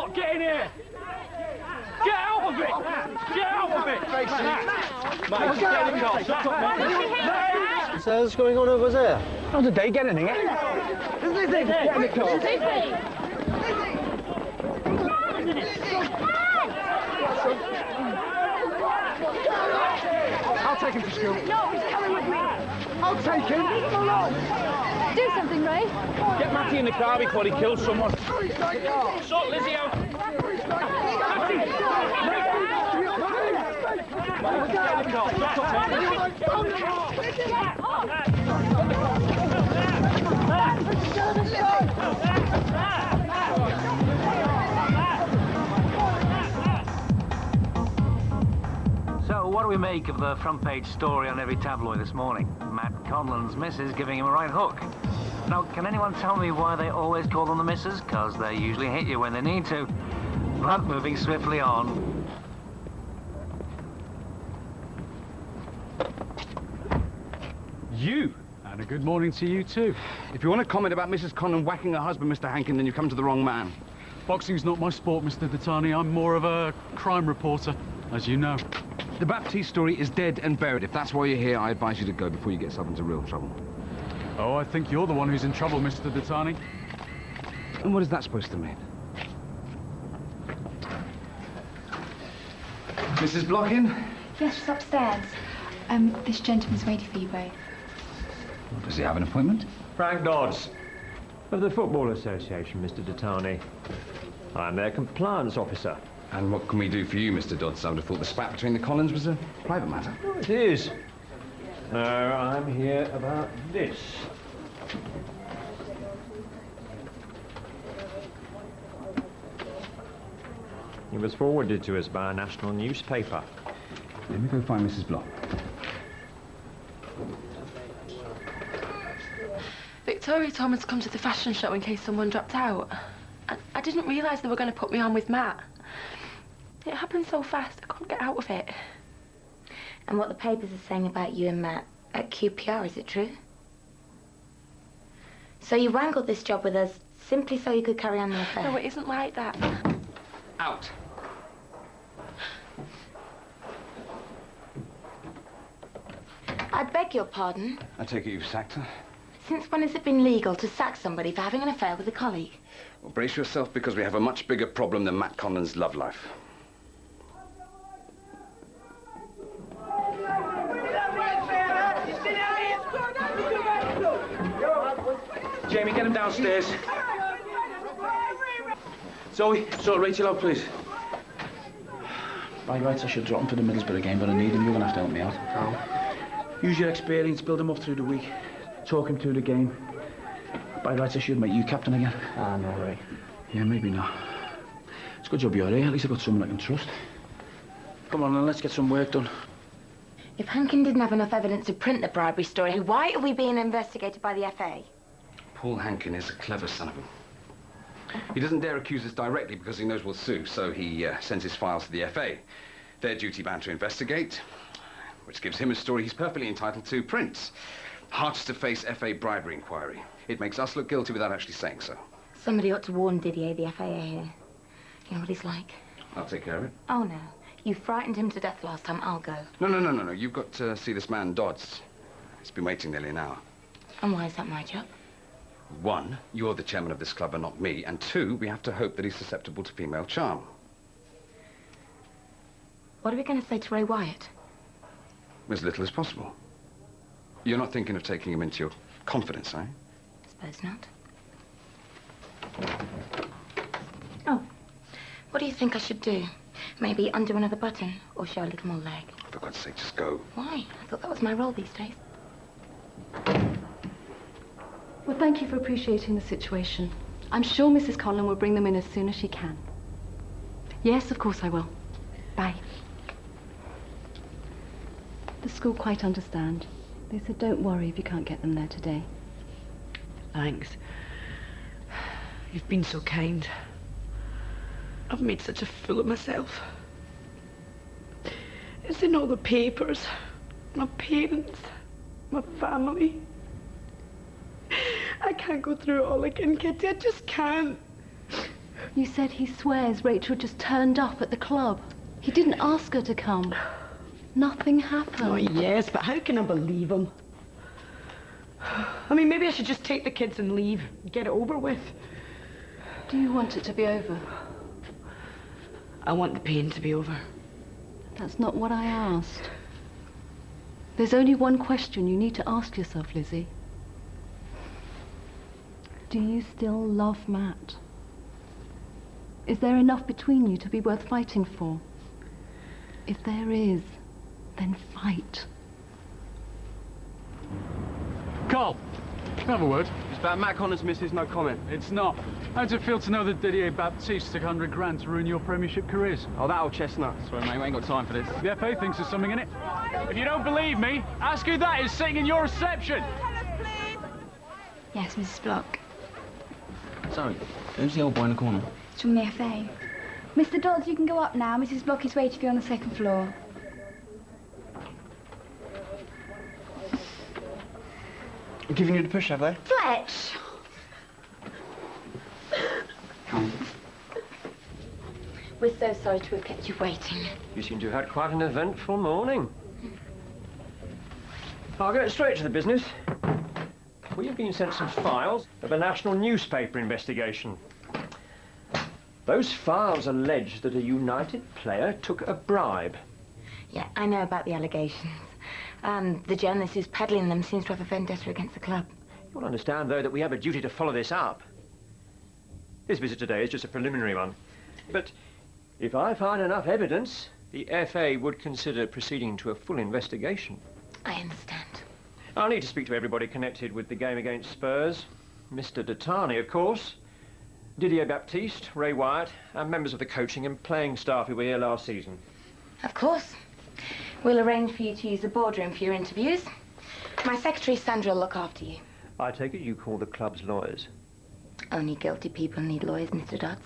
What? Get in here! Get out of it! Get out of it! Mate, get in the car. Shut up, mate. So what's going on over there? Not today, get in here. Get in the car. I'll take him to school. No, he's coming with me. I'll take him. Leave him alone. Do something, Ray. Get Matty in the car before he kills someone. Sort Lizzie out. Matty! Get in the car. Shut up, So, what do we make of the front page story on every tabloid this morning? Matt Conlon's missus giving him a right hook. Now, can anyone tell me why they always call them the missus? Because they usually hit you when they need to. But moving swiftly on. You? And a good morning to you, too. If you want to comment about Mrs. Conlon whacking her husband, Mr. Hankin, then you've come to the wrong man. Boxing's not my sport, Mr. Dattani. I'm more of a crime reporter, as you know. The Baptiste story is dead and buried. If that's why you're here, I advise you to go before you get yourself into real trouble. Oh, I think you're the one who's in trouble, Mr. Dattani. And what is that supposed to mean? Mrs. Blockin? Yes, she's upstairs. This gentleman's waiting for you both. Does he have an appointment? Frank Dodds, of the Football Association, Mr. Dattani. I'm their compliance officer. And what can we do for you, Mr. Dodds? I would have thought the spat between the Collins was a private matter. Oh, it is. No, I'm here about this. It was forwarded to us by a national newspaper. Let me go find Mrs. Block. Victoria told me to come to the fashion show in case someone dropped out. I didn't realise they were going to put me on with Matt. It happened so fast, I couldn't get out of it. And what the papers are saying about you and Matt at QPR, is it true? So you wrangled this job with us simply so you could carry on the affair? No, it isn't like that. Out. I beg your pardon? I take it you've sacked her? Since when has it been legal to sack somebody for having an affair with a colleague? Well, brace yourself, because we have a much bigger problem than Matt Conlon's love life. Jamie, get him downstairs. Zoe, sort Rachel out, please. By rights, I should drop him for the Middlesbrough game, but I need him. You're going to have to help me out. How? Use your experience, build him up through the week. Talk him through the game. By rights, I should make you captain again. Ah, no, Ray. Yeah, maybe not. It's a good job you're here. At least I've got someone I can trust. Come on, then, let's get some work done. If Hankin didn't have enough evidence to print the bribery story, why are we being investigated by the FA? Paul Hankin is a clever son of a... He doesn't dare accuse us directly because he knows we'll sue, so he sends his files to the FA. They're duty-bound to investigate, which gives him a story he's perfectly entitled to print. Hearts to face FA bribery inquiry. It makes us look guilty without actually saying so. Somebody ought to warn Didier the FAA here. You know what he's like? I'll take care of it. Oh, no. You frightened him to death last time. I'll go. No. You've got to see this man, Dodds. He's been waiting nearly an hour. And why is that my job? 1, you're the chairman of this club and not me. And 2, we have to hope that he's susceptible to female charm. What are we going to say to Ray Wyatt? As little as possible. You're not thinking of taking him into your confidence, eh? I suppose not. Oh, what do you think I should do? Maybe undo another button or show a little more leg? For God's sake, just go. Why? I thought that was my role these days. Well, thank you for appreciating the situation. I'm sure Mrs. Conlon will bring them in as soon as she can. Yes, of course I will. Bye. The school quite understand. They said don't worry if you can't get them there today. Thanks. You've been so kind. I've made such a fool of myself. It's in all the papers. My parents, my family. I can't go through it all again, Kitty. I just can't. You said he swears Rachel just turned up at the club. He didn't ask her to come. Nothing happened. Oh, yes, but how can I believe him? I mean, maybe I should just take the kids and leave. Get it over with. Do you want it to be over? I want the pain to be over. That's not what I asked. There's only one question you need to ask yourself, Lizzie. Do you still love Matt? Is there enough between you to be worth fighting for? If there is, then fight. Carl, can I have a word? It's about Matt Conlon's missus, no comment. It's not. How does it feel to know that Didier Baptiste took 100 grand to ruin your Premiership careers? Oh, that old chestnut. Sorry, mate, we ain't got time for this. The FA thinks there's something in it. If you don't believe me, ask who that is sitting in your reception. Yes, Mrs. Block. Sorry, who's the old boy in the corner? It's from the FA. Mr. Dodds, you can go up now. Mrs. Block is waiting for you on the second floor. Giving you the push, have they? Fletch! We're so sorry to have kept you waiting. You seem to have had quite an eventful morning. I'll get straight to the business. We have been sent some files of a national newspaper investigation. Those files allege that a United player took a bribe. Yeah, I know about the allegations. The journalist who's peddling them seems to have a vendetta against the club. You'll understand, though, that we have a duty to follow this up. This visit today is just a preliminary one. But if I find enough evidence, the FA would consider proceeding to a full investigation. I understand. I'll need to speak to everybody connected with the game against Spurs. Mr. Datani, of course. Didier Baptiste, Ray Wyatt, and members of the coaching and playing staff who were here last season. Of course. We'll arrange for you to use the boardroom for your interviews. My secretary, Sandra, will look after you. I take it you call the club's lawyers? Only guilty people need lawyers, Mr. Dodds.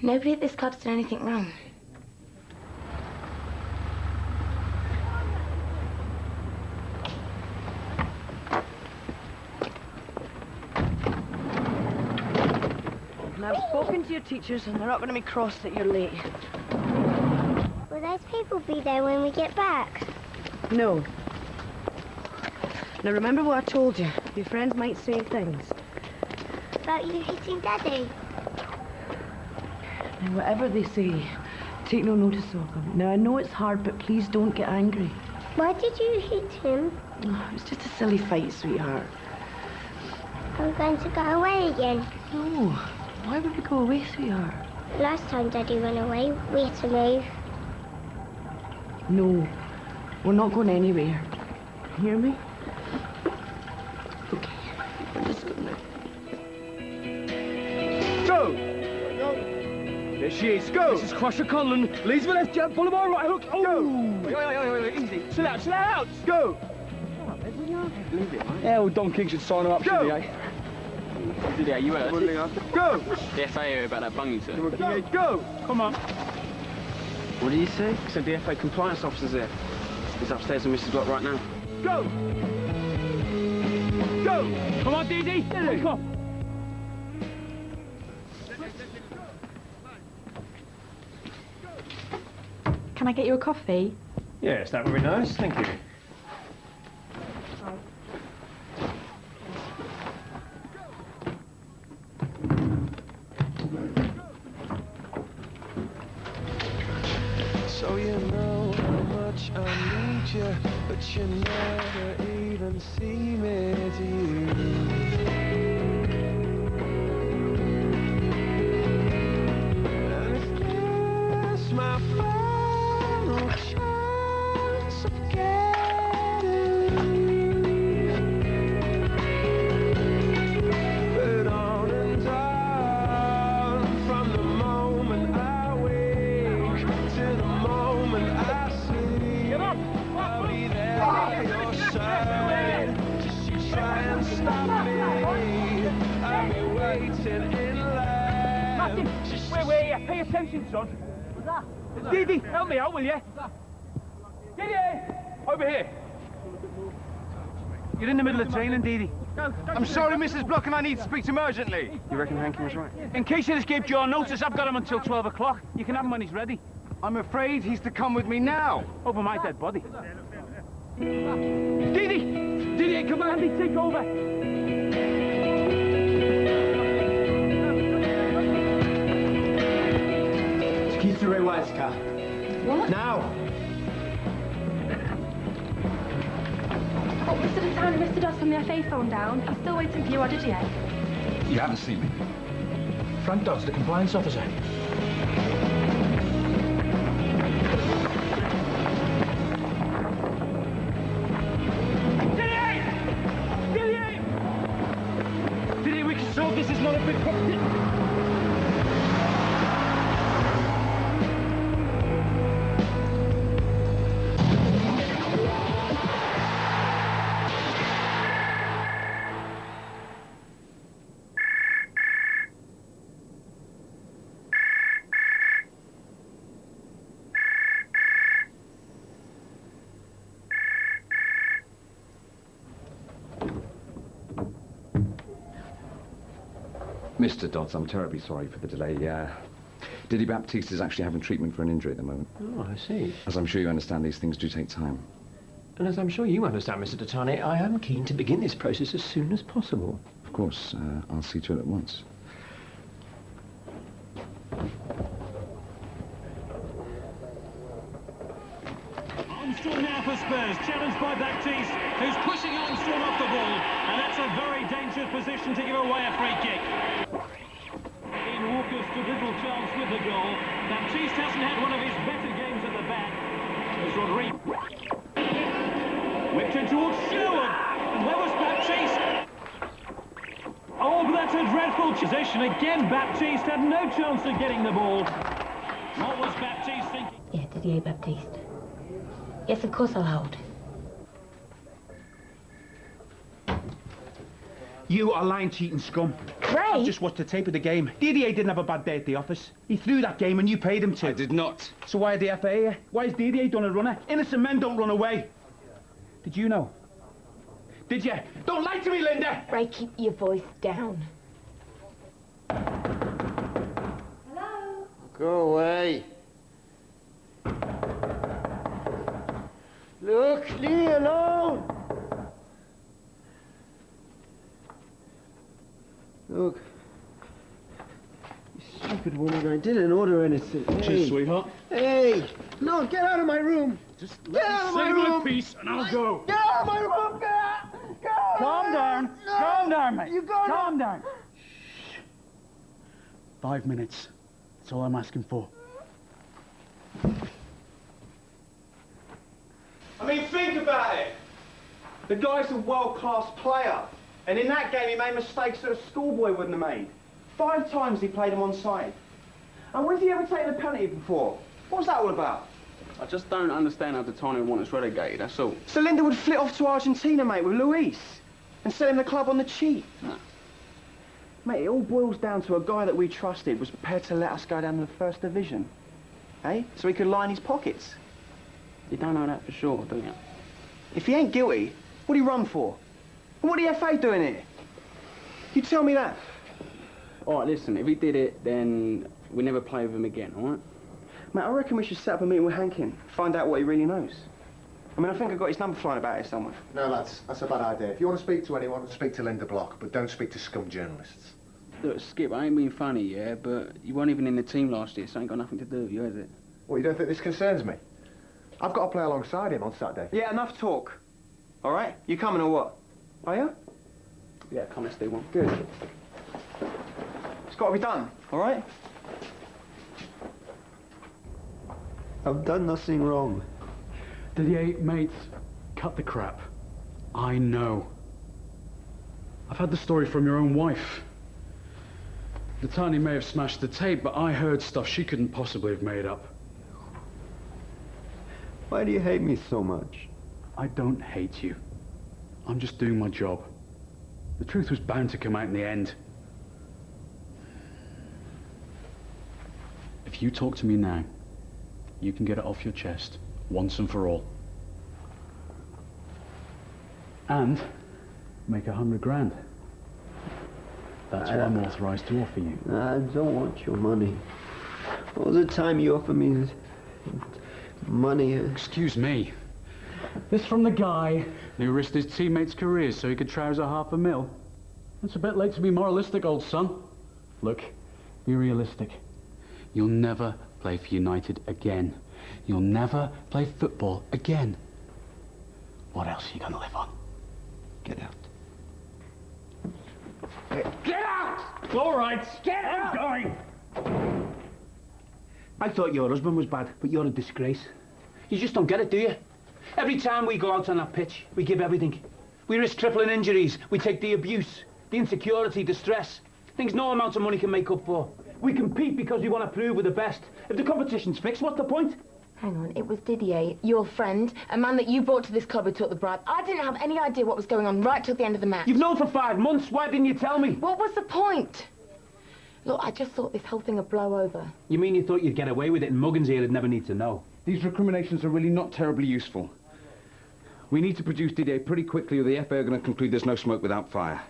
Nobody at this club's done anything wrong. And I've spoken to your teachers and they're not going to be cross that you're late. Will those people be there when we get back? No. Now remember what I told you. Your friends might say things. About you hitting Daddy? And whatever they say, take no notice of them. Now I know it's hard, but please don't get angry. Why did you hit him? Oh, it was just a silly fight, sweetheart. I'm going to go away again. No. Why would we go away, sweetheart? Last time Daddy went away, we had to move. No. We're not going anywhere. Hear me? Okay. I'm just going now. Go! There she is. Go! This is Crusher Conlon. Leads the left jab, Boulevard right hook. Oh! Go! Wait, easy. Chill out. Go! Leave it, mate. Yeah, well, Don King should sign her up, shouldn't he, eh? Didier, you heard? Go! The FA about that bunging, sir. Go! Come on. What did he say? He said the FA compliance officer's there. He's upstairs with Mrs. Block right now. Go! Go! Come on, Dee. Come on. Can I get you a coffee? Yes, that would be nice. Thank you. So you know how much I need you, but you never even see me, do you? And if this my final chance of getting put on and on from the moment I wake to the moment I sleep, I'll be there by your side. Just you try and stop me, I'll be waiting in line. Martin, wait, yeah, pay attention, son. Dee, help me out, will you? Dee, over here. You're in the middle of training, Dee Dee. I'm sorry, Mrs. Block, and I need to speak to him urgently. You reckon Hankin was right? In case you escaped your notice, I've got him until 12 o'clock. You can have him when he's ready. I'm afraid he's to come with me now. Over my dead body. Dee Dee! Dee Dee, come on, Andy, take over. It's keys to Ray White's car. What? Now! Oh, Mr. Detan arrested us on the FA phone down. He's still waiting for you, or did you? You haven't seen me. Frank Dodds, the compliance officer. Dee Dee, we can solve this. It's not a big problem. Mr. Dodds, I'm terribly sorry for the delay. Diddy Baptiste is actually having treatment for an injury at the moment. Oh, I see. As I'm sure you understand, these things do take time. And as I'm sure you understand, Mr. Dettani, I am keen to begin this process as soon as possible. Of course, I'll see to it at once. Armstrong now for Spurs, challenged by Baptiste, who's pushing Armstrong off the ball, and that's a very dangerous position to give away a free kick. Ian Walker stood little chance with the goal. Baptiste hasn't had one of his better games at the back. As Rodrigo whipped in towards Sherwood, and where was Baptiste? Oh, but that's a dreadful position. Again, Baptiste had no chance of getting the ball. What was Baptiste thinking? Yeah, Didier Baptiste. Yes, of course I'll hold. You are lying, cheating scum. Ray! I've just watched the tape of the game. Didier didn't have a bad day at the office. He threw that game and you paid him to. I did not. So why are the FA here? Why is Didier done a runner? Innocent men don't run away. Did you know? Did you? Don't lie to me, Linda! Ray, keep your voice down. Hello? Go away. Look, leave me alone. Look. You stupid woman, I didn't order anything. Cheers, sweetheart. Hey! No, get out of my room! Just get out of my room! Say my piece and I'll go. Get out of my room! Get out! Get out! Calm down. No. Calm down, mate. You got Calm down. Shh. 5 minutes. That's all I'm asking for. I mean, think about it. The guy's a world-class player. And in that game, he made mistakes that a schoolboy wouldn't have made. 5 times he played him on side. And when has he ever taken a penalty before? What was that all about? I just don't understand how Dettani would want us relegated, that's all. So Linda would flit off to Argentina, mate, with Luis. And sell him the club on the cheap. Nah. Mate, it all boils down to a guy that we trusted was prepared to let us go down to the First Division. Eh? So he could line his pockets. You don't know that for sure, do you? If he ain't guilty, what'd he run for? And what are the FA doing here? You tell me that. All right, listen, if he did it, then we never play with him again, all right? Mate, I reckon we should set up a meeting with Hankin, find out what he really knows. I mean, I think I've got his number flying about here somewhere. No, lads, that's a bad idea. If you want to speak to anyone, speak to Linda Block, but don't speak to scum journalists. Look, Skip, I ain't being funny, yeah, but you weren't even in the team last year, so it ain't got nothing to do with you, has it? Well, you don't think this concerns me? I've got to play alongside him on Saturday. Yeah, enough talk. All right? You coming or what? Are you? Yeah, come, let's do one. Good. It's got to be done, all right? I've done nothing wrong. Didier, mate, cut the crap. I know. I've had the story from your own wife. Dettani may have smashed the tape, but I heard stuff she couldn't possibly have made up. Why do you hate me so much? I don't hate you. I'm just doing my job. The truth was bound to come out in the end. If you talk to me now, you can get it off your chest, once and for all. And make 100 grand. That's what I'm authorised to offer you. I don't want your money. All the time you offer me is money. Excuse me. This from the guy who risked his teammates' careers so he could trouser $500,000. It's a bit late to be moralistic, old son. Look, be realistic. You'll never play for United again. You'll never play football again. What else are you going to live on? Get out. Get out! All right. Get out! I'm going. I thought your husband was bad, but you're a disgrace. You just don't get it, do you? Every time we go out on that pitch, we give everything. We risk tripling injuries. We take the abuse, the insecurity, the stress. Things no amount of money can make up for. We compete because we want to prove we're the best. If the competition's fixed, what's the point? Hang on, it was Didier, your friend, a man that you brought to this club who took the bribe. I didn't have any idea what was going on right till the end of the match. You've known for 5 months. Why didn't you tell me? What was the point? Look, I just thought this whole thing would blow over. You mean you thought you'd get away with it and Muggins here would never need to know? These recriminations are really not terribly useful. We need to produce Didier pretty quickly or the FA are going to conclude there's no smoke without fire.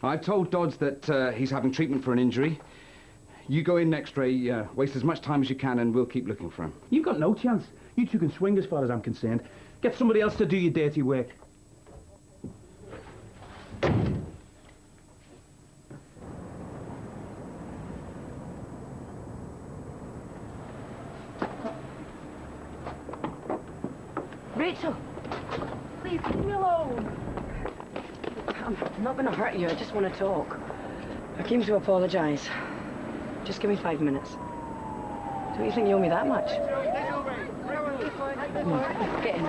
I've told Dodds that he's having treatment for an injury. You go in next, Ray, waste as much time as you can and we'll keep looking for him. You've got no chance. You two can swing as far as I'm concerned. Get somebody else to do your dirty work. Rachel, please leave me alone. I'm not going to hurt you. I just want to talk. I came to apologise. Just give me 5 minutes. Don't you think you owe me that much? Come on, get in.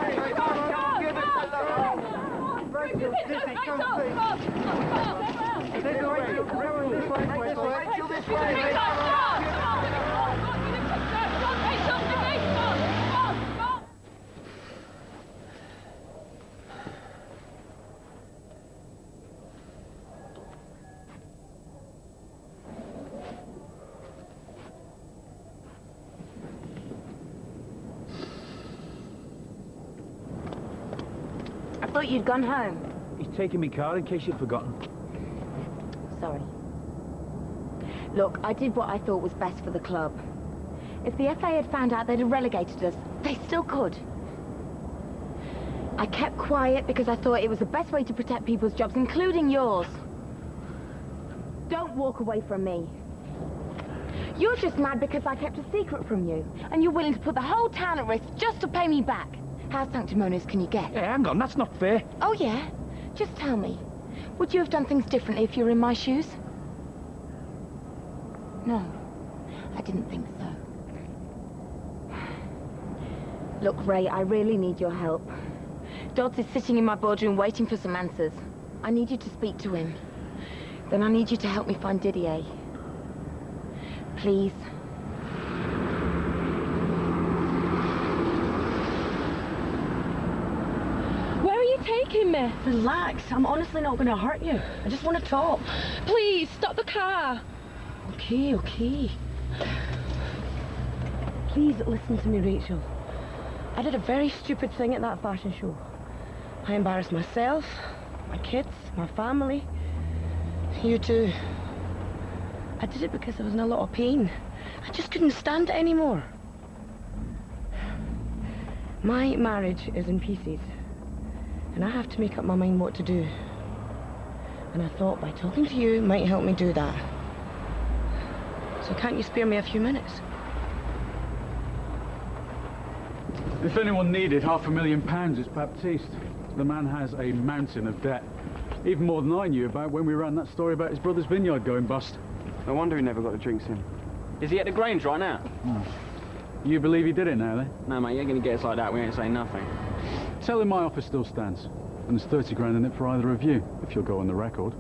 I thought you'd gone home. He's taking me car in case you'd forgotten. Sorry. Look, I did what I thought was best for the club. If the FA had found out they'd have relegated us, they still could. I kept quiet because I thought it was the best way to protect people's jobs, including yours. Don't walk away from me. You're just mad because I kept a secret from you, and you're willing to put the whole town at risk just to pay me back. How sanctimonious can you get? Yeah, hang on, that's not fair. Oh, yeah? Just tell me. Would you have done things differently if you were in my shoes? No, I didn't think so. Look, Ray, I really need your help. Dodds is sitting in my boardroom waiting for some answers. I need you to speak to him. Then I need you to help me find Didier. Please. Where are you taking me? Relax. I'm honestly not going to hurt you. I just want to talk. Please, stop the car. Okay, okay. Please listen to me, Rachel. I did a very stupid thing at that fashion show. I embarrassed myself, my kids, my family. You too. I did it because I was in a lot of pain. I just couldn't stand it anymore. My marriage is in pieces, and I have to make up my mind what to do. And I thought by talking to you might help me do that. So can't you spare me a few minutes? If anyone needed £500,000, it's Baptiste. The man has a mountain of debt. Even more than I knew about when we ran that story about his brother's vineyard going bust. No wonder he never got the drinks in. Is he at the Grange right now? You believe he did it now, then? No, mate, you ain't gonna get us like that. We ain't saying nothing. Tell him my offer still stands. And there's 30 grand in it for either of you, if you'll go on the record.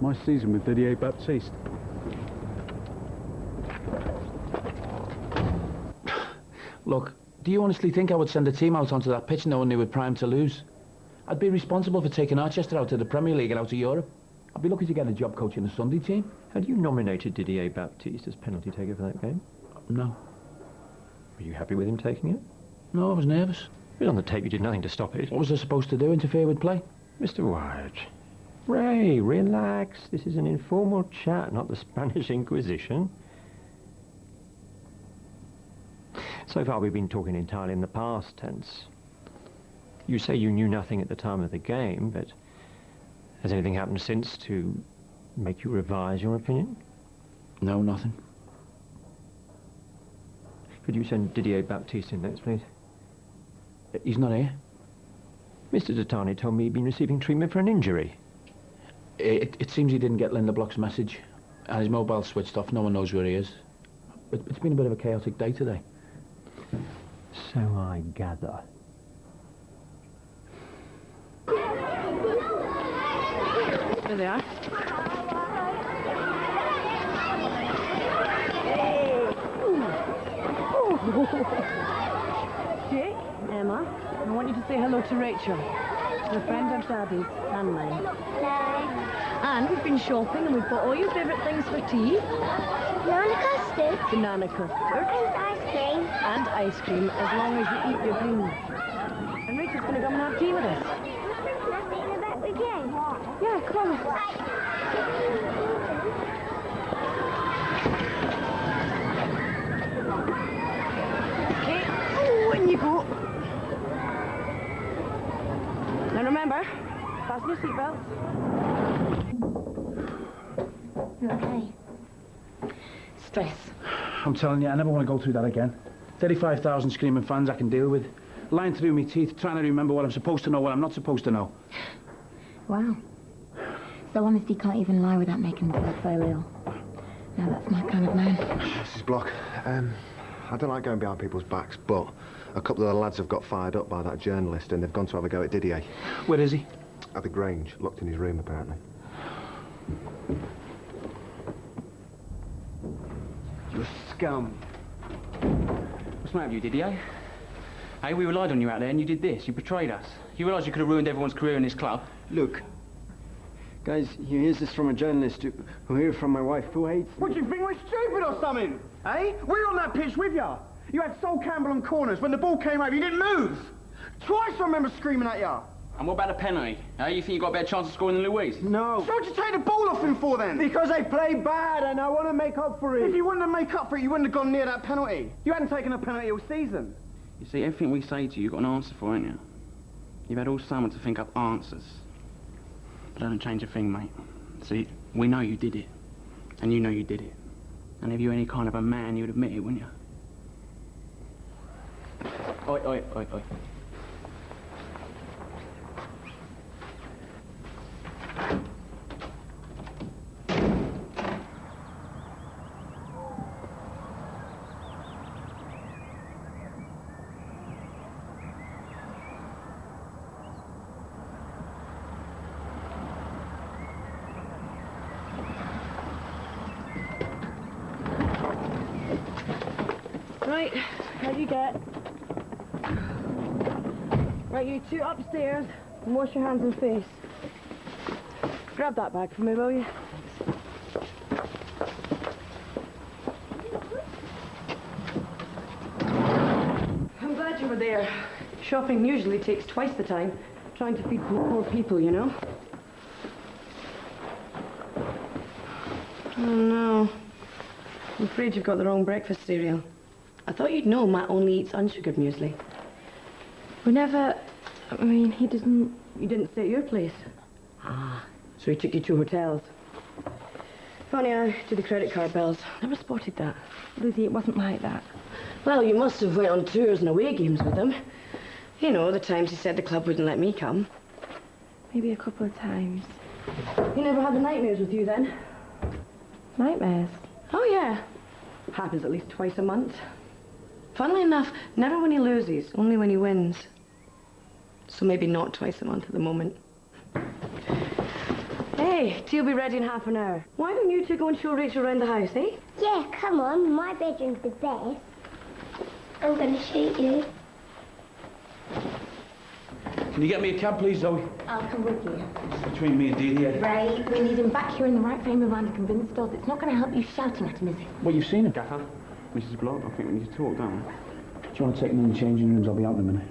My season with Didier Baptiste. Look, do you honestly think I would send a team out onto that pitch knowing they were primed to lose? I'd be responsible for taking Archester out of the Premier League and out of Europe. I'd be lucky to get a job coaching the Sunday team. Had you nominated Didier Baptiste as penalty taker for that game? No. Were you happy with him taking it? No, I was nervous. It was on the tape, you did nothing to stop it. What was I supposed to do, interfere with play? Mr. Wyatt, Ray, relax. This is an informal chat, not the Spanish Inquisition. So far we've been talking entirely in the past tense. You say you knew nothing at the time of the game, but has anything happened since to make you revise your opinion? No, nothing. Could you send Didier Baptiste in next, please? He's not here. Mr. Datani told me he'd been receiving treatment for an injury. It seems he didn't get Linda Block's message, and his mobile switched off. No one knows where he is. It's been a bit of a chaotic day today. So I gather. There they are. Jake, Emma, I want you to say hello to Rachel. She's a friend of Daddy's and mine. And we've been shopping and we've bought all your favourite things for tea. Banana custard. Banana custard. And ice cream. And ice cream, as long as you eat your greens. And Rachel's going to come and have tea with us. Can I sit in the back with you? Yeah, come on. Okay, in you go. Now remember, fasten your seatbelts. You okay? Stress. I'm telling you, I never want to go through that again. 35,000 screaming fans I can deal with. Lying through my teeth, trying to remember what I'm supposed to know, what I'm not supposed to know. Wow. So honesty can't even lie without making himself feel ill. Now that's my kind of man. Mrs. Block, I don't like going behind people's backs, but a couple of the lads have got fired up by that journalist and they've gone to have a go at Didier. Where is he? At the Grange, locked in his room, apparently. You scum. What's the matter with you, Didier? Hey, we relied on you out there and you did this. You betrayed us. You realised you could have ruined everyone's career in this club? Look, guys, here's this from a journalist who heard from my wife, who hates me. What, do you think we're stupid or something? Eh? We were on that pitch with you. You had Sol Campbell on corners. When the ball came over, you didn't move. Twice I remember screaming at you. And what about a penalty? Eh? You think you got a better chance of scoring than Louise? No. So what'd you take the ball off him for then? Because they played bad and I want to make up for it. If you wanted to make up for it, you wouldn't have gone near that penalty. You hadn't taken a penalty all season. You see, everything we say to you, you've got an answer for, ain't you? You've had all summer to think up answers. But that don't change a thing, mate. See, we know you did it. And you know you did it. And if you're any kind of a man, you'd admit it, wouldn't you? Oi, oi, oi, oi. Right, how do you get? Right, you two upstairs and wash your hands and face. Grab that bag for me, will you? I'm glad you were there. Shopping usually takes twice the time, trying to feed poor people, you know? Oh, no. I'm afraid you've got the wrong breakfast cereal. I thought you'd know Matt only eats unsugared muesli. We never... I mean, he didn't... You didn't stay at your place. Ah, so he took you to hotels. Funny eye to the credit card bills. Never spotted that. Lizzie, it wasn't like that. Well, you must have went on tours and away games with him. You know, the times he said the club wouldn't let me come. Maybe a couple of times. You never had the nightmares with you then? Nightmares? Oh, yeah. Happens at least twice a month. Funnily enough, never when he loses, only when he wins. So maybe not twice a month at the moment. Hey, tea will be ready in half an hour. Why don't you two go and show Rachel around the house, eh? Yeah, come on. My bedroom's the best. I'm going to shoot you. Can you get me a cab, please, Zoe? I'll come with you. Between me and Didier. Right, we need him back here in the right frame of mind to convince Dod. It's not going to help you shouting at him, is it? Well, you've seen him. Gaffer, Mrs. Block, I think we need to talk, don't we? Do you want to take me in the changing rooms? I'll be out in a minute.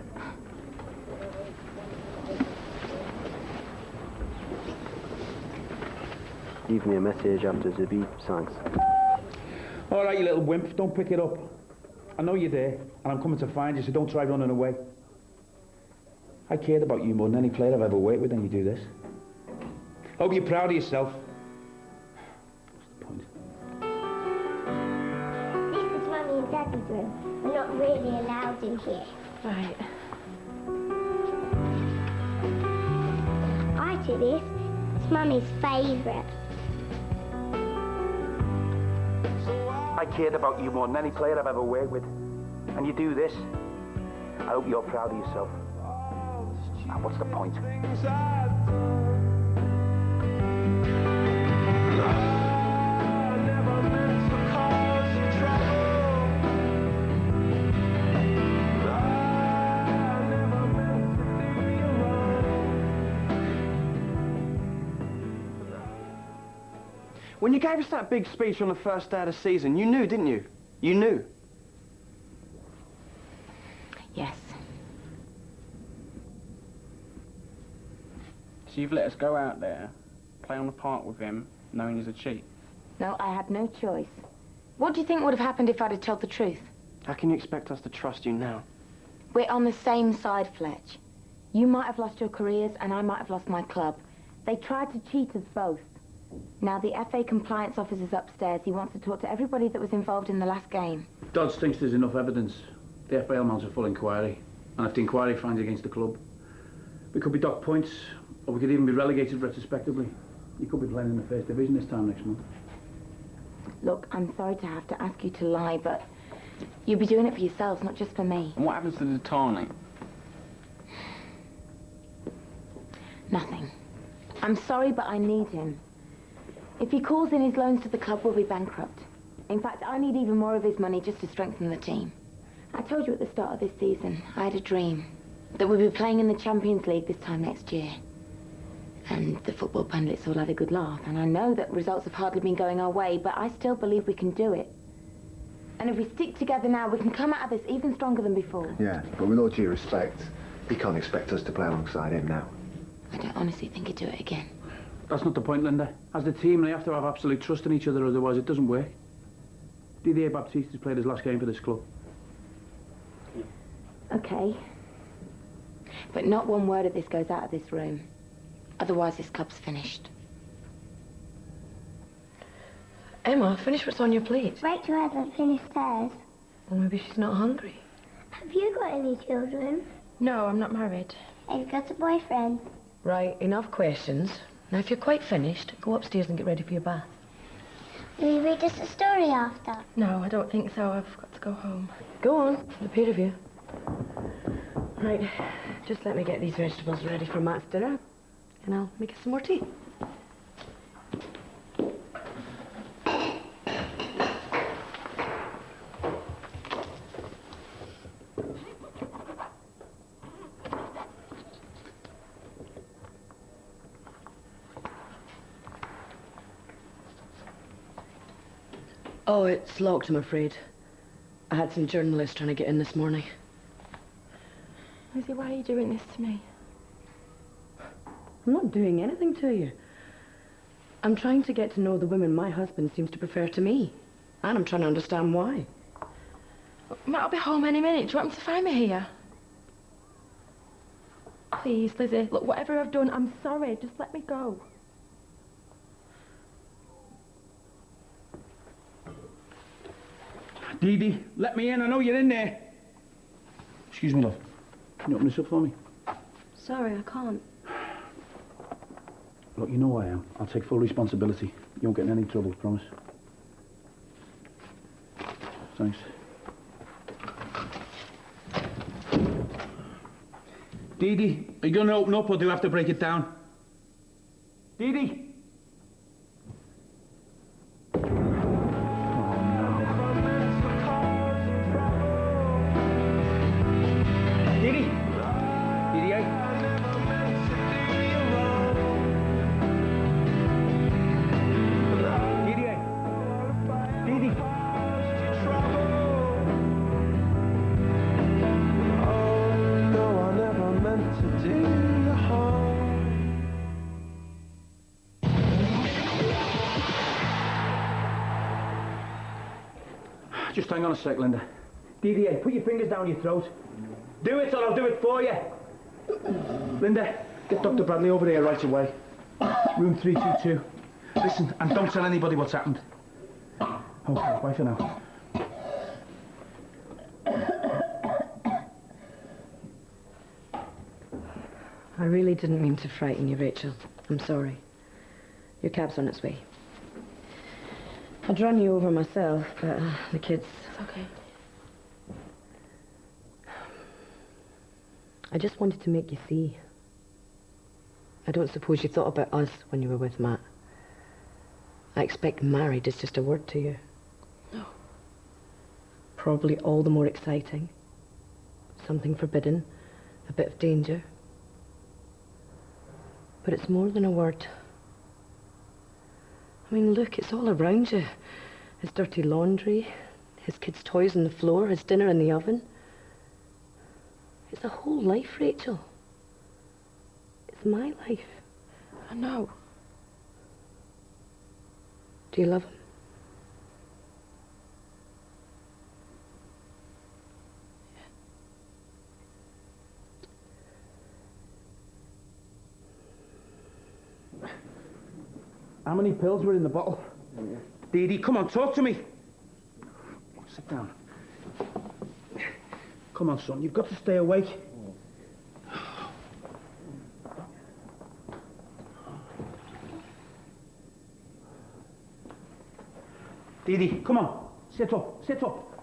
Leave me a message after the beep, thanks. All right, you little wimp, don't pick it up. I know you're there, and I'm coming to find you, so don't try running away. I cared about you more than any player I've ever worked with, and you do this. Hope you're proud of yourself. What's the point? This is Mummy and Daddy's room. We're not really allowed in here. Right. I do this. It's Mummy's favourite. I cared about you more than any player I've ever worked with, and you do this. I hope you're proud of yourself. Now, what's the point? When you gave us that big speech on the first day of the season, you knew, didn't you? You knew. Yes. So you've let us go out there, play on the park with him, knowing he's a cheat? No, I had no choice. What do you think would have happened if I'd have told the truth? How can you expect us to trust you now? We're on the same side, Fletch. You might have lost your careers, and I might have lost my club. They tried to cheat us both. Now, the FA compliance officer's upstairs. He wants to talk to everybody that was involved in the last game. Dodds thinks there's enough evidence. The FA will mount a full inquiry. And if the inquiry finds against the club, we could be docked points, or we could even be relegated retrospectively. You could be playing in the First Division this time next month. Look, I'm sorry to have to ask you to lie, but you'll be doing it for yourselves, not just for me. And what happens to the Tani? Nothing. I'm sorry, but I need him. If he calls in his loans to the club, we'll be bankrupt. In fact, I need even more of his money just to strengthen the team. I told you at the start of this season, I had a dream that we'd be playing in the Champions League this time next year. And the football pundits all had a good laugh, and I know that results have hardly been going our way, but I still believe we can do it. And if we stick together now, we can come out of this even stronger than before. Yeah, but with all due respect, you can't expect us to play alongside him now. I don't honestly think he'd do it again. That's not the point, Linda. As the team, they have to have absolute trust in each other, otherwise it doesn't work. Didier Baptiste has played his last game for this club. Okay. But not one word of this goes out of this room. Otherwise, this club's finished. Emma, finish what's on your plate. Rachel hasn't finished hers. Well, maybe she's not hungry. Have you got any children? No, I'm not married. Have you got a boyfriend? Right, enough questions. Now, if you're quite finished, go upstairs and get ready for your bath. Will you read us a story after? No, I don't think so. I've got to go home. Go on, the pair of you. Right, just let me get these vegetables ready for Matt's dinner, and I'll make us some more tea. Oh, it's locked, I'm afraid. I had some journalists trying to get in this morning. Lizzie, why are you doing this to me? I'm not doing anything to you. I'm trying to get to know the women my husband seems to prefer to me. And I'm trying to understand why. Matt will be home any minute. Do you want him to find me here? Please, Lizzie, look, whatever I've done, I'm sorry. Just let me go. Dee Dee, let me in. I know you're in there. Excuse me, love. Can you open this up for me? Sorry, I can't. Look, you know who I am. I'll take full responsibility. You won't get in any trouble, promise. Thanks. Dee Dee, are you going to open up or do you have to break it down? Dee Dee! Just hang on a sec, Linda. DDA, put your fingers down your throat. Do it or I'll do it for you. Linda, get Dr. Bradley over here right away. Room 322. Listen, and don't tell anybody what's happened. Okay, bye for now. I really didn't mean to frighten you, Rachel. I'm sorry. Your cab's on its way. I'd run you over myself, but the kids... It's okay. I just wanted to make you see. I don't suppose you thought about us when you were with Matt. I expect married is just a word to you. No. Probably all the more exciting. Something forbidden, a bit of danger. But it's more than a word. I mean, look, it's all around you. His dirty laundry, his kids' toys on the floor, his dinner in the oven. It's a whole life, Rachel. It's my life. I know. Do you love him? How many pills were in the bottle? Dee Dee, come on, talk to me. Sit down. Come on, son, you've got to stay awake. Dee Dee, come on. Sit up, sit up.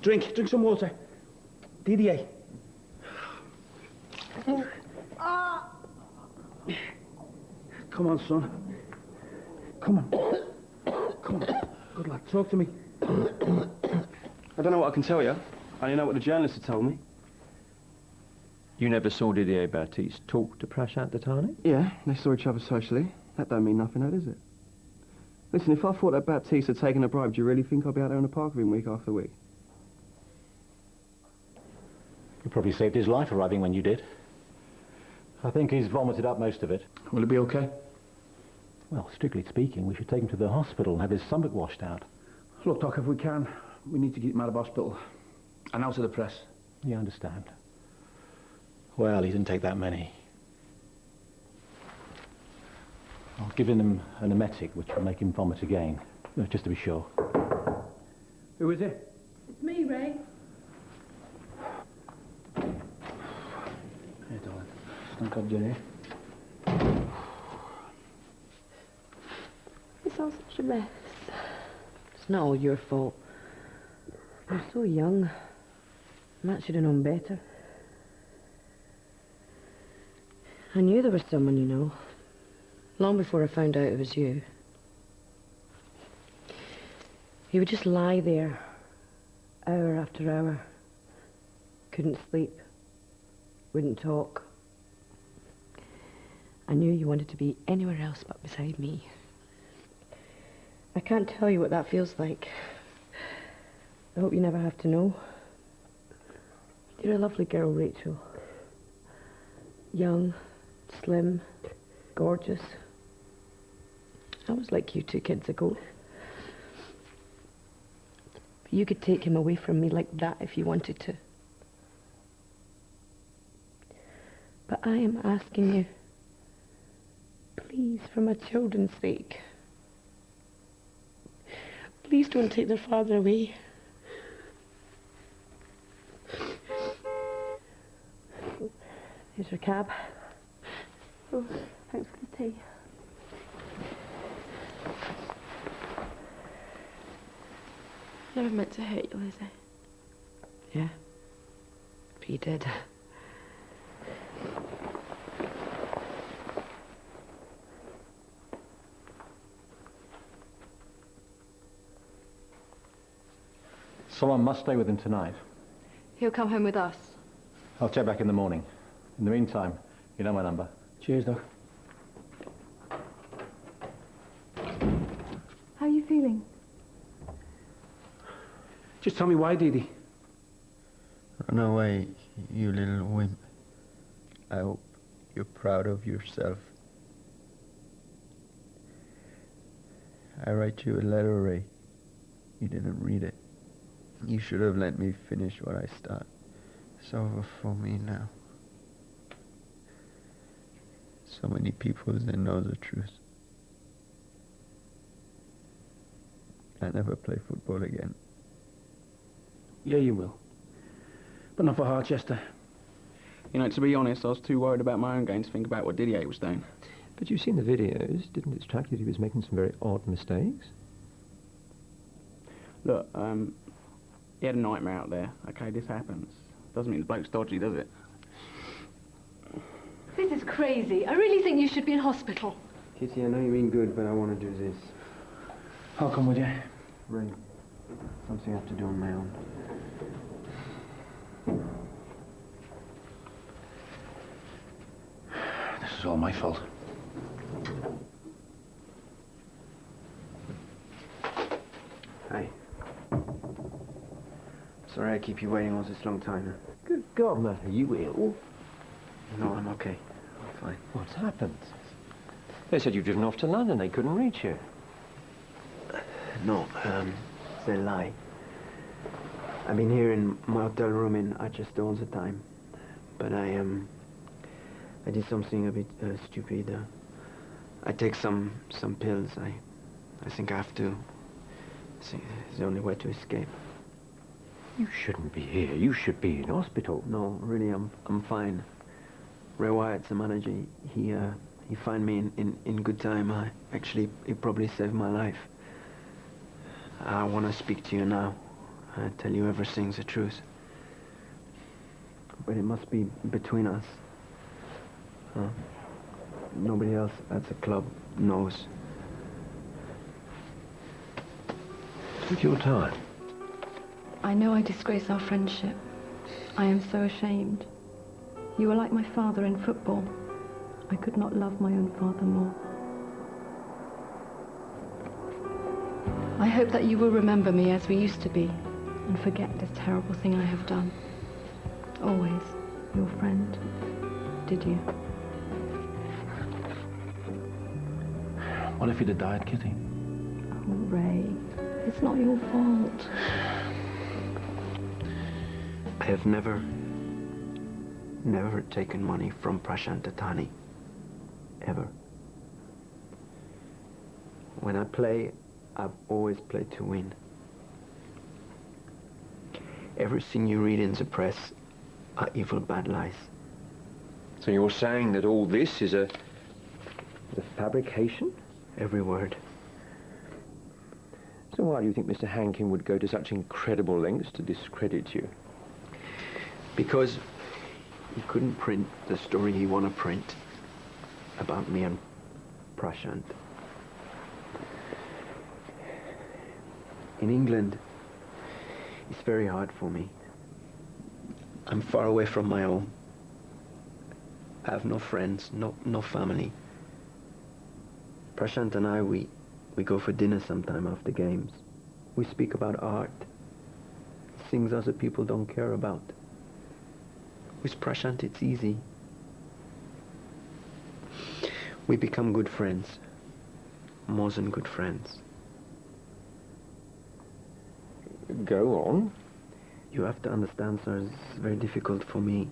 Drink some water. DDA. Come on, son. Come on. Come on. Good lad, talk to me. I don't know what I can tell you. I only know what the journalists have told me. You never saw Didier Baptiste talk to Prashant Dattani? Yeah, they saw each other socially. That don't mean nothing, though, does it? Listen, if I thought that Baptiste had taken a bribe, do you really think I'd be out there in the park with him week after week? You probably saved his life arriving when you did. I think he's vomited up most of it. Will it be okay? Well, strictly speaking, we should take him to the hospital and have his stomach washed out. Look, Doc, if we can, we need to get him out of hospital. And out of the press. You understand? Well, he didn't take that many. I'll give him an emetic, which will make him vomit again, just to be sure. Who is it? It's me, Ray. Hey, darling. Thank God you're here. It's all such a mess. It's not all your fault. You're so young. Matt should have known better. I knew there was someone you know. Long before I found out it was you. He would just lie there, hour after hour. Couldn't sleep. Wouldn't talk. I knew you wanted to be anywhere else but beside me. I can't tell you what that feels like. I hope you never have to know. You're a lovely girl, Rachel. Young, slim, gorgeous. I was like you 2 kids ago. You could take him away from me like that if you wanted to. But I am asking you, please, for my children's sake, please don't take their father away. Here's your cab. Oh, thanks for the tea. Never meant to hurt you, Lizzie. Yeah, but you did. Someone must stay with him tonight. He'll come home with us. I'll check back in the morning. In the meantime, you know my number. Cheers, Doc. How are you feeling? Just tell me why, Dee Dee. Run away, you little wimp. I hope you're proud of yourself. I write you a letter, Ray. You didn't read it. You should have let me finish what I start. It's over for me now. So many people that know the truth. I never play football again. Yeah, you will. But not for Harchester. You know, to be honest, I was too worried about my own game to think about what Didier was doing. But you've seen the videos. Didn't it strike you that he was making some very odd mistakes? Look, he had a nightmare out there. Okay, this happens. Doesn't mean the bloke's dodgy, does it? This is crazy. I really think you should be in hospital. Kitty, I know you mean good, but I want to do this. I'll come with you. Ray, something I have to do on my own. This is all my fault. Hi. Sorry I keep you waiting all this long time. Good God, Matt, are you ill? No, I'm okay. I'm fine. What's happened? They said you'd driven off to London. They couldn't reach you. No, it's a lie. I've been here in my hotel room in Harchester all the time. But I did something a bit stupid. I take some pills. I think I have to. It's the only way to escape. You shouldn't be here. You should be in hospital. No, really, I'm fine. Ray Wyatt's the manager. He found me in good time. He probably saved my life. I want to speak to you now. I tell you everything, the truth. But it must be between us. Huh? Nobody else at the club knows. Take your time. I know I disgrace our friendship. I am so ashamed. You were like my father in football. I could not love my own father more. I hope that you will remember me as we used to be and forget this terrible thing I have done. Always, your friend, Didier. What if he'd have died, Kitty? Oh, Ray, it's not your fault. I have never taken money from Prashant Tatani. Ever. When I play, I've always played to win. Everything you read in the press are evil, bad lies. So you're saying that all this is a fabrication? Every word. So why do you think Mr. Hankin would go to such incredible lengths to discredit you? Because he couldn't print the story he wanted to print about me and Prashant. In England, it's very hard for me. I'm far away from my home. I have no friends, no family. Prashant and I, we go for dinner sometime after games. We speak about art, things other people don't care about. With Prashant, it's easy. We become good friends, more than good friends. Go on. You have to understand, sir, it's very difficult for me.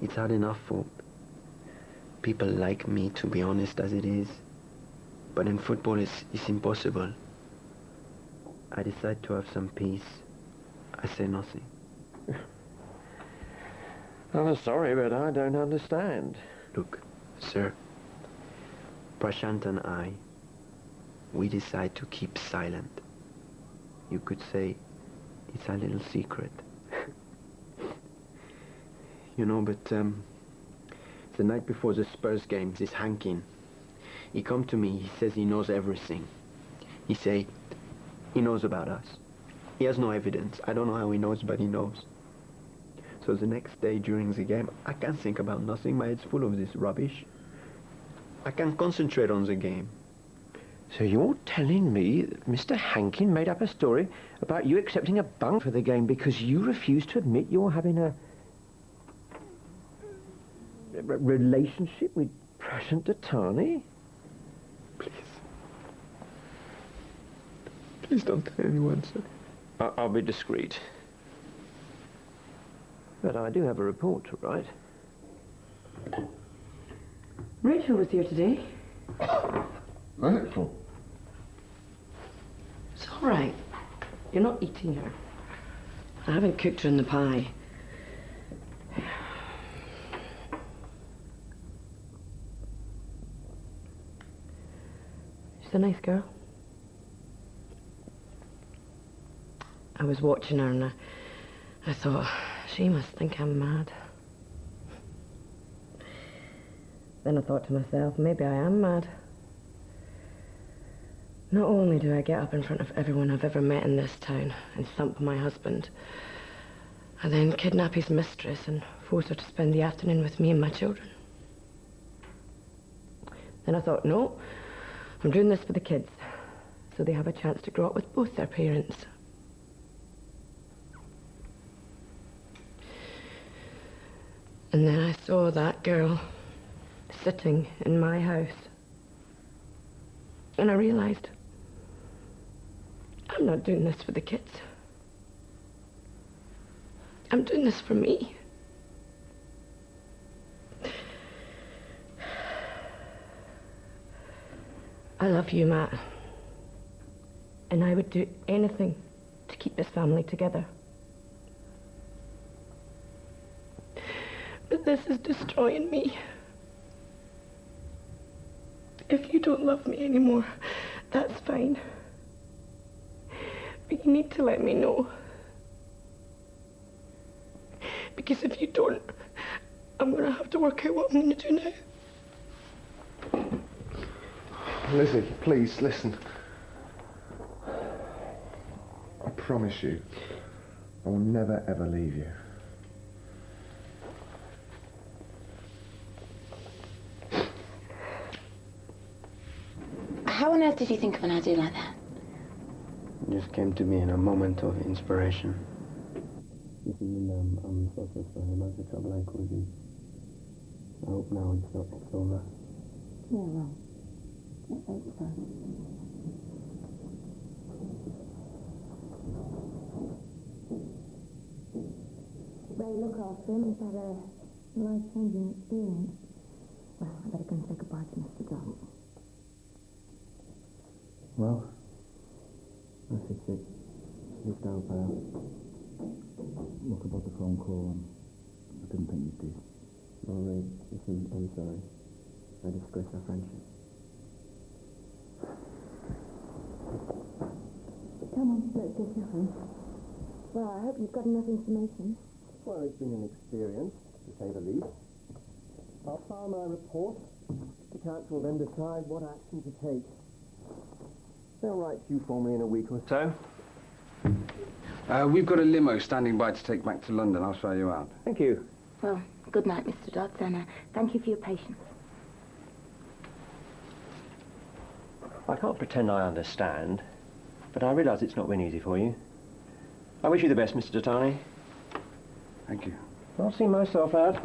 It's hard enough for people like me to be honest as it is. But in football, it's impossible. I decide to have some peace. I say nothing. I'm sorry, but I don't understand. Look, sir, Prashant and I, we decide to keep silent. You could say it's a little secret. You know, but the night before the Spurs game, this Hankin, he come to me, he says he knows everything. He say he knows about us. He has no evidence. I don't know how he knows, but he knows. So the next day during the game, I can't think about nothing. My head's full of this rubbish. I can't concentrate on the game. So you're telling me that Mr. Hankin made up a story about you accepting a bunk for the game because you refused to admit you're having a relationship with Prashant Tatani? Please. Please don't tell anyone, sir. I'll be discreet. But I do have a report to write. Rachel was here today. Rachel? It's all right. You're not eating her. I haven't cooked her in the pie. She's a nice girl. I was watching her and I thought, she must think I'm mad. Then I thought to myself, maybe I am mad. Not only do I get up in front of everyone I've ever met in this town and thump my husband, I then kidnap his mistress and force her to spend the afternoon with me and my children. Then I thought, no, I'm doing this for the kids, so they have a chance to grow up with both their parents. And then I saw that girl sitting in my house. And I realized, I'm not doing this for the kids. I'm doing this for me. I love you, Matt. And I would do anything to keep this family together. But this is destroying me. If you don't love me anymore, that's fine. But you need to let me know. Because if you don't, I'm going to have to work out what I'm going to do now. Lizzie, please, listen. I promise you, I will never, ever leave you. How on earth did you think of an idea like that? It just came to me in a moment of inspiration. I'm so sorry about the trouble I caused you. I hope now it's over. Yeah, well, let's hope so. Ray, look after him. He's had a life-changing experience. Well, I better go and say goodbye to Mr. Dodd. Well, I should sit. Sleep down, pal. Look about the phone call. I didn't think you'd do. No, Ray, listen, I'm sorry. I disgraced our friendship. Come on, let's get going. Well, I hope you've got enough information. Well, it's been an experience, to say the least. I'll file my report. The council will then decide what action to take. They'll write to you formally in a week or so. We've got a limo standing by to take back to London. I'll show you out. Thank you. Well, good night, Mr. Dodds, and thank you for your patience. I can't pretend I understand, but I realise it's not been easy for you. I wish you the best, Mr. Dottani. Thank you. I'll see myself out.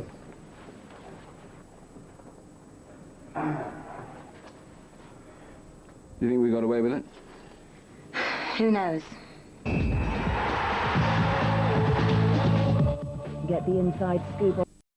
You think we got away with it? Who knows? Get the inside scoop on